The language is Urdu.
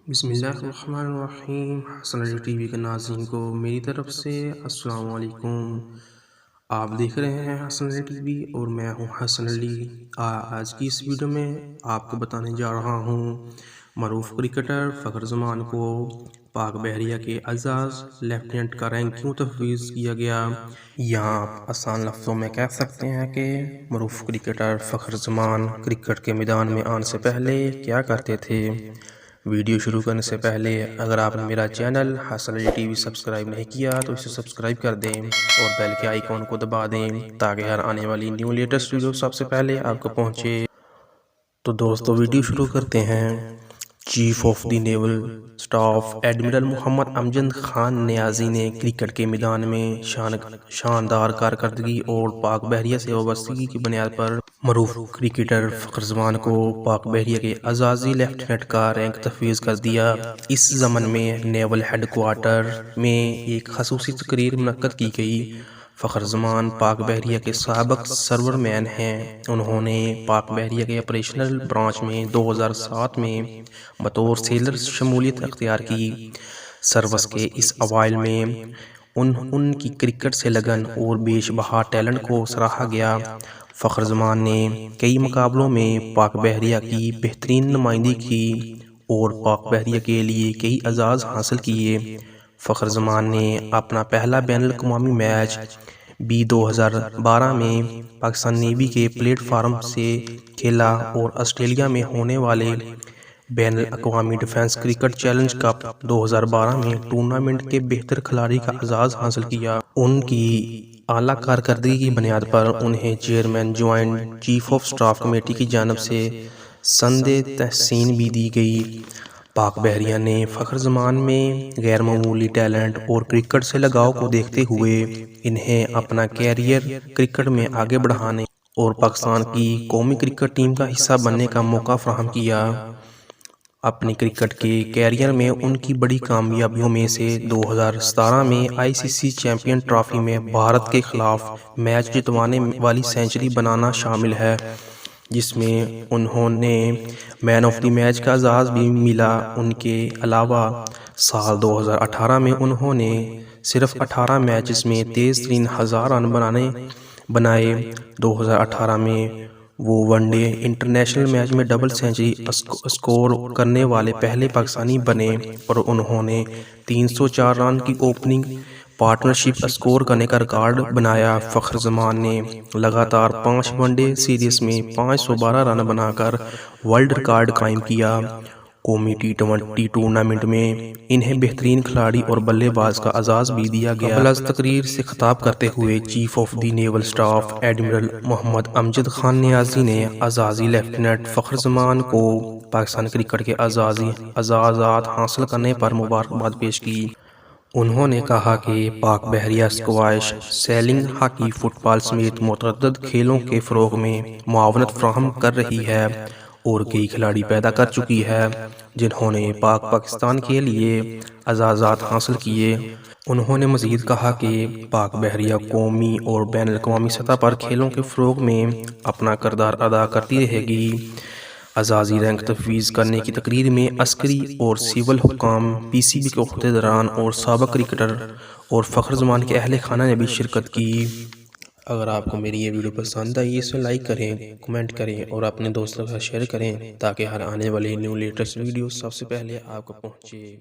بسم اللہ الرحمن الرحیم۔ حسن علی ٹی وی کے ناظرین کو میری طرف سے السلام علیکم۔ آپ دیکھ رہے ہیں حسن علی ٹی وی اور میں ہوں حسن علی۔ آج کی اس ویڈیو میں آپ کو بتانے جا رہا ہوں معروف کرکٹر فخر زمان کو پاک بحریہ کے اعزاز لیفٹیننٹ کا رینک کیوں تفویض کیا گیا۔ یہاں آپ آسان لفظوں میں کہہ سکتے ہیں کہ معروف کرکٹر فخر زمان کرکٹ کے میدان میں آنے سے پہلے کیا کرتے تھے۔ ویڈیو شروع کرنے سے پہلے اگر آپ نے میرا channel Hasan Ali T V subscribe نہیں کیا تو اسے سبسکرائب کر دیں اور بیل کے آئیکن کو دبا دیں تاکہ ہر آنے والی نیو لیٹسٹ ویڈیو سب سے پہلے آپ کو پہنچے۔ تو دوستو ویڈیو شروع کرتے ہیں۔ Chief of the naval staff admiral Muhammad Amjad Khan Niazi نے کرکٹ کے میدان میں شاندار کارکردگی اور پاک بحریہ سے وابستگی کی بنیاد پر معروف کرکٹر فخر زمان کو پاک بحریہ کے اعزازی لیفٹیننٹ کا رینک تفویض کر دیا۔ اس ضمن میں نیول ہیڈ کوارٹر میں ایک خصوصی تقریب منعقد کی گئی۔ فخر زمان پاک بحریہ کے سابق سرور مین ہیں۔ انہوں نے پاک بحریہ کے آپریشنل برانچ میں 2007 میں بطور سیلر شمولیت اختیار کی۔ سروس کے اس اوائل میں ان کی کرکٹ سے لگن اور بیش بہا ٹیلنٹ کو سراہا گیا۔ فخر زمان نے کئی مقابلوں میں پاک بحریہ کی بہترین نمائندگی کی اور پاک بحریہ کے لیے کئی اعزاز حاصل کیے۔ فخر زمان نے اپنا پہلا بین الاقوامی میچ 2012 میں پاکستان نیوی کے پلیٹ فارم سے کھیلا اور آسٹریلیا میں ہونے والے بین الاقوامی ڈیفنس کرکٹ چیلنج کپ 2012 میں ٹورنامنٹ کے بہتر کھلاڑی کا اعزاز حاصل کیا۔ ان کی اعلیٰ کارکردگی کی بنیاد پر انہیں chairman joint chief of staff committee کی جانب سے سند تحسین بھی دی گئی۔ پاک بحریہ نے فخر زمان میں غیر معمولی ٹیلنٹ اور کرکٹ سے لگاؤ کو دیکھتے ہوئے انہیں اپنا کیریئر کرکٹ میں آگے بڑھانے اور پاکستان کی قومی کرکٹ ٹیم کا حصہ بننے کا موقع فراہم کیا۔ اپنی کرکٹ کے کیریئر میں ان کی بڑی کامیابیوں میں سے 2017 میں آئی سی سی چیمپئن ٹرافی میں بھارت کے خلاف میچ جتوانے والی سنچری بنانا شامل ہے، جس میں انہوں نے مین آف دی میچ کا اعزاز بھی ملا۔ ان کے علاوہ سال 2018 میں انہوں نے صرف 18 میچز میں تیز ترین 1000 رن بنائے۔ 2018 میں وہ ون ڈے انٹرنیشنل میچ میں ڈبل سنچری اسکور کرنے والے پہلے پاکستانی بنے اور انہوں نے 304 رن کی اوپننگ پارٹنرشپ اسکور کرنے کا ریکارڈ بنایا۔ فخر زمان نے لگاتار 5 ون ڈے سیریز میں 512 رن بنا کر ورلڈ ریکارڈ قائم کیا۔ قومی T20 ٹورنامنٹ میں انہیں بہترین کھلاڑی اور بلے باز کا اعزاز بھی دیا گیا۔ قبل از تقریر سے خطاب کرتے ہوئے chief of the naval staff admiral Muhammad Amjad Khan Niazi نے اعزازی لیفٹیننٹ فخر زمان کو پاکستان کرکٹ کے اعزازات حاصل کرنے پر مبارکباد پیش کی۔ انہوں نے کہا کہ پاک بحریہ اسکواش، سیلنگ، ہاکی، فٹ بال سمیت متعدد کھیلوں کے فروغ میں معاونت فراہم کر رہی ہے اور کئی کھلاڑی پیدا کر چکی ہے جنہوں نے پاکستان کے لیے اعزازات حاصل کیے۔ انہوں نے مزید کہا کہ پاک بحریہ قومی اور بین الاقوامی سطح پر کھیلوں کے فروغ میں اپنا کردار ادا کرتی رہے گی۔ اعزازی رینک تفویض کرنے کی تقریب میں عسکری اور سول حکام، پی سی بی کے عہدیداران اور سابق کرکٹر اور فخر زمان کے اہل خانہ نے بھی شرکت کی۔ اگر آپ کو میری یہ ویڈیو پسند آئی اسے لائک کریں، کمنٹ کریں اور اپنے دوستوں کے ساتھ شیئر کریں تاکہ ہر آنے والی نیو لیٹسٹ ویڈیو سب سے پہلے آپ کو پہنچے۔